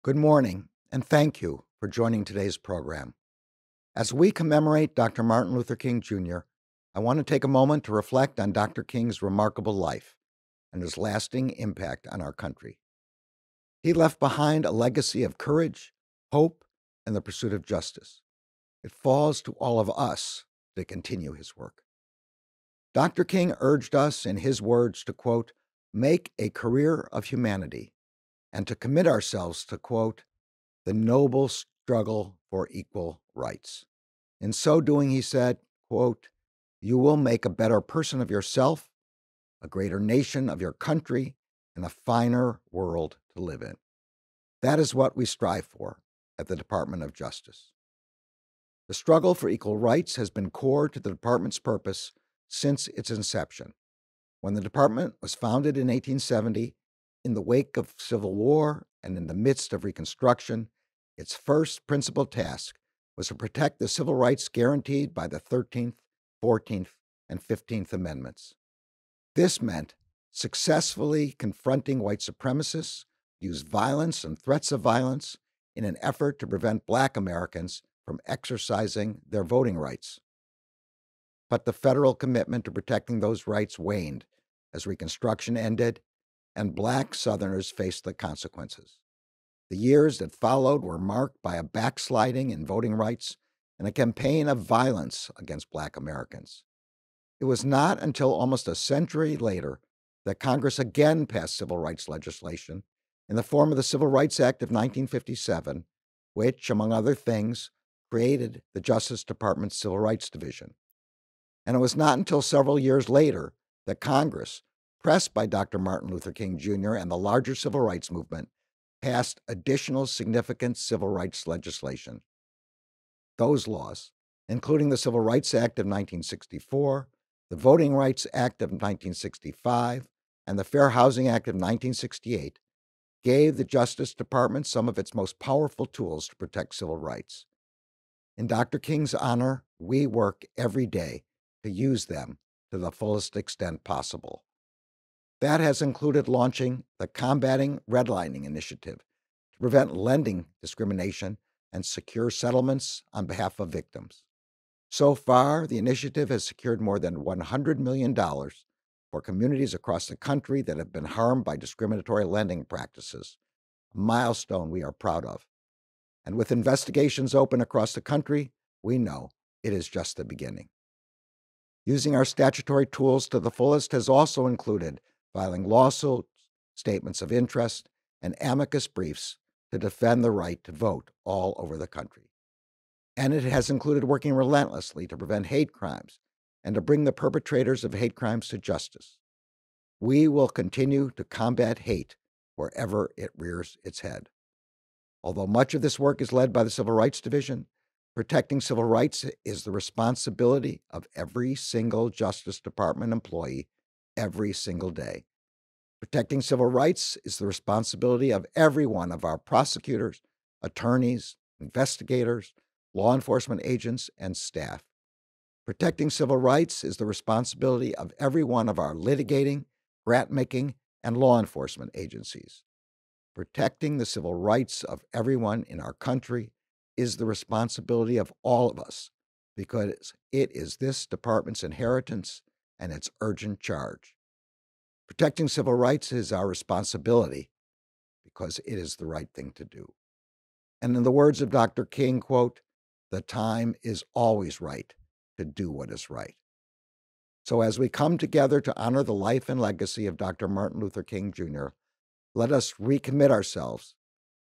Good morning, and thank you for joining today's program. As we commemorate Dr. Martin Luther King Jr., I want to take a moment to reflect on Dr. King's remarkable life and his lasting impact on our country. He left behind a legacy of courage, hope, and the pursuit of justice. It falls to all of us to continue his work. Dr. King urged us, in his words, to, quote, make a career of humanity and to commit ourselves to, quote, the noble struggle for equal rights. In so doing, he said, quote, you will make a better person of yourself, a greater nation of your country, and a finer world to live in. That is what we strive for at the Department of Justice. The struggle for equal rights has been core to the department's purpose since its inception. When the department was founded in 1870, in the wake of Civil War and in the midst of Reconstruction, its first principal task was to protect the civil rights guaranteed by the 13th, 14th, and 15th Amendments. This meant successfully confronting white supremacists who used violence and threats of violence in an effort to prevent Black Americans from exercising their voting rights. But the federal commitment to protecting those rights waned as Reconstruction ended and Black Southerners faced the consequences. The years that followed were marked by a backsliding in voting rights and a campaign of violence against Black Americans. It was not until almost a century later that Congress again passed civil rights legislation in the form of the Civil Rights Act of 1957, which, among other things, created the Justice Department's Civil Rights Division. And it was not until several years later that Congress, pressed by Dr. Martin Luther King Jr. and the larger civil rights movement, passed additional significant civil rights legislation. Those laws, including the Civil Rights Act of 1964, the Voting Rights Act of 1965, and the Fair Housing Act of 1968, gave the Justice Department some of its most powerful tools to protect civil rights. In Dr. King's honor, we work every day to use them to the fullest extent possible. That has included launching the Combating Redlining Initiative to prevent lending discrimination and secure settlements on behalf of victims. So far, the initiative has secured more than $100 million for communities across the country that have been harmed by discriminatory lending practices, a milestone we are proud of. And with investigations open across the country, we know it is just the beginning. Using our statutory tools to the fullest has also included filing lawsuits, statements of interest, and amicus briefs to defend the right to vote all over the country. And it has included working relentlessly to prevent hate crimes and to bring the perpetrators of hate crimes to justice. We will continue to combat hate wherever it rears its head. Although much of this work is led by the Civil Rights Division, protecting civil rights is the responsibility of every single Justice Department employee every single day. Protecting civil rights is the responsibility of every one of our prosecutors, attorneys, investigators, law enforcement agents, and staff. Protecting civil rights is the responsibility of every one of our litigating, grant-making, and law enforcement agencies. Protecting the civil rights of everyone in our country is the responsibility of all of us because it is this department's inheritance and its urgent charge. Protecting civil rights is our responsibility because it is the right thing to do. And in the words of Dr. King, quote, the time is always right to do what is right. So as we come together to honor the life and legacy of Dr. Martin Luther King Jr., let us recommit ourselves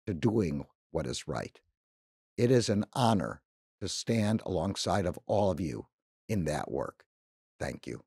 to doing what is right. It is an honor to stand alongside of all of you in that work. Thank you.